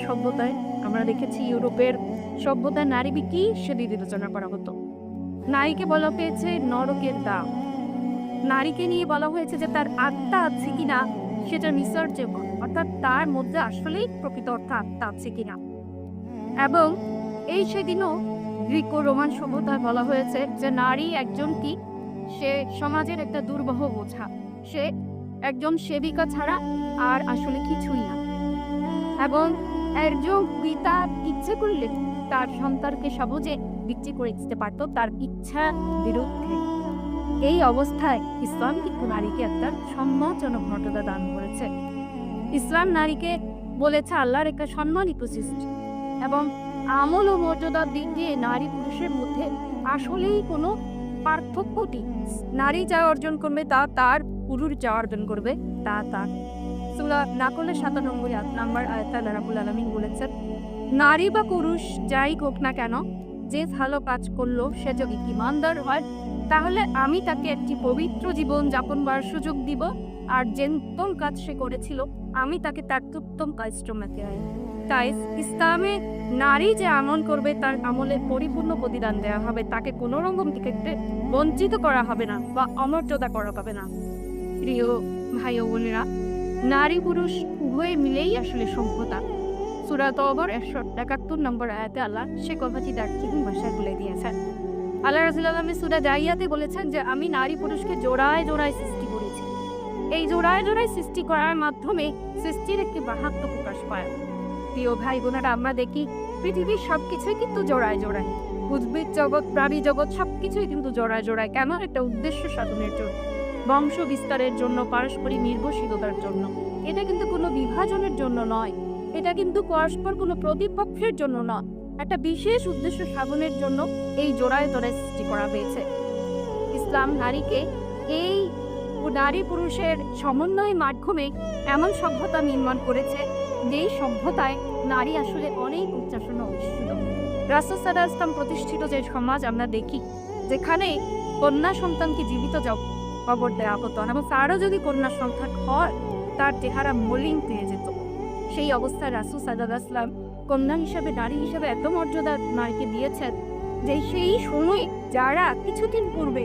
সভ্যতায় আমরা দেখেছি ইউরোপের সভ্যতায় নারী কি সেটি বিবেচনা করা হতো। নারীকে বলা হয়েছে নরকের দাম। নারীকে নিয়ে বলা হয়েছে যে তার আত্মা আছে কিনা সেটা রিসার্চেবল, অর্থাৎ তার মধ্যে আসলেই প্রকৃত অর্থে আত্মা আছে কিনা। এবং এই সেদিনও গ্রিকো রোমান সভ্যতায় বলা হয়েছে যে নারী একজন কি, সে সমাজের একটা দুর্বহ বোঝা, সে একজন সেবিকা ছাড়া আর আসলে কিছুই না। এবং একজন পিতা ইচ্ছে করলে তার সন্তানকে সহজে বিক্রি করে দিতে পারত তার ইচ্ছা বিরুদ্ধে। এই অবস্থায় ইসলাম কিন্তু নারীকে একটা সম্মানজনক মর্যাদা দান করেছে। ইসলাম নারীকে বলেছে আল্লাহর একটা সম্মানিত সৃষ্টি, এবং আমল ও মর্যাদার দিক দিয়ে নারী পুরুষের মধ্যে আসলেই কোনো পার্থক্য নেই। নারী যা অর্জন করবে তা তার, পুরুষ যা অর্জন করবে তা তার। সূরা নাকলের 97 নম্বর আয়াতে আল্লাহ রাব্বুল আলামিন বলেছেন, নারী বা পুরুষ যাই হোক না কেন, যে ভালো কাজ করলো সে যদি ঈমানদার হয় তাহলে আমি তাকে একটি পবিত্র জীবন যাপন করার সুযোগ দিব, আর যে উত্তম কাজ সে করেছিল আমি তাকে তার উত্তম পারিশ্রমিক দেব। তাই ইসলামে নারী যে আমল করবে তার আমলের পরিপূর্ণ প্রতিদান দেওয়া হবে, তাকে কোনো রকম দিকে বঞ্চিত করা হবে না বা অমর্যাদা করা হবে না। প্রিয় ভাই ও বোনেরা, নারী পুরুষ উভয়ে মিলেই আসলে সভ্যতা। সূরা তওবার 171 নম্বর আয়াতে আল্লাহ সে কথাটি তার ঠিক ভাষায় বলে দিয়েছেন। আল্লাহ রাসূলুল্লাহ সূরা জারিয়াতে বলেছেন যে আমি নারী পুরুষকে জোড়ায় জোড়ায় সৃষ্টি করেছি। এই জোড়ায় জোড়ায় সৃষ্টি করার মাধ্যমে সৃষ্টির একটি মাহাত্ম্য প্রকাশ পায়। প্রিয় ভাই বোনেরা, আমরা দেখি পৃথিবীর সবকিছুই কিন্তু জোড়ায় জোড়ায়, উদ্ভিদ জগৎ, প্রাণী জগৎ সবকিছুই কিন্তু জোড়ায় জোড়ায়। কেন? একটা উদ্দেশ্য সাধনের জন্য, বংশ বিস্তারের জন্য, পারস্পরিক নির্ভরশীলতার জন্য। এটা কিন্তু কোনো বিভাজনের জন্য নয়, এটা কিন্তু পরস্পর কোনো প্রতিপক্ষের জন্য নয়, একটা বিশেষ উদ্দেশ্য সাধনের জন্য এই জোড়ায় জোড়ায় সৃষ্টি করা হয়েছে। ইসলাম নারীকে এই নারী পুরুষের সমন্বয়ের মাধ্যমে এমন সভ্যতা নির্মাণ করেছে যেই সভ্যতায় নারী আসলে অনেক উচ্চাসনে অধিষ্ঠিত। রাসূল সাল্লাল্লাহু আলাইহি ওয়াসাল্লাম প্রতিষ্ঠিত যে সমাজ আমরা দেখি, যেখানে কন্যা সন্তানকে জীবিত কবর দেওয়া হতো, এবং তারও যদি কন্যা সন্তান হয় তার চেহারা মলিন পেয়ে যেত। সেই অবস্থায় রাসূল সাল্লাল্লাহু আলাইহি ওয়াসাল্লাম কন্যা হিসাবে, নারী হিসাবে এত মর্যাদা নারীকে দিয়েছেন যে সেই সময় যারা কিছুদিন পূর্বে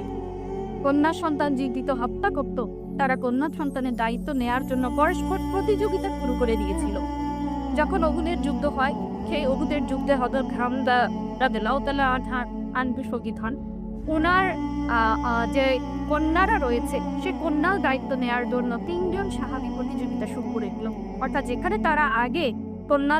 কন্যা সন্তান জীবিত হত্যা করত, তারা কন্যা সন্তানের দায়িত্ব নেয়ার জন্য পরস্পর প্রতিযোগিতা শুরু করে দিয়েছিল। যখন উহুদের যুদ্ধ হয়, সেই উহুদের যুদ্ধে হযরত হামজা রাদিয়াল্লাহু তাআলা আনহু শহীদ হন। ওনার যে কন্যারা রয়েছে সে কন্যার দায়িত্ব নেয়ার জন্য 3 জন সাহাবী প্রতিযোগিতা শুরু করে দিল। অর্থাৎ যেখানে তারা আগে কন্যা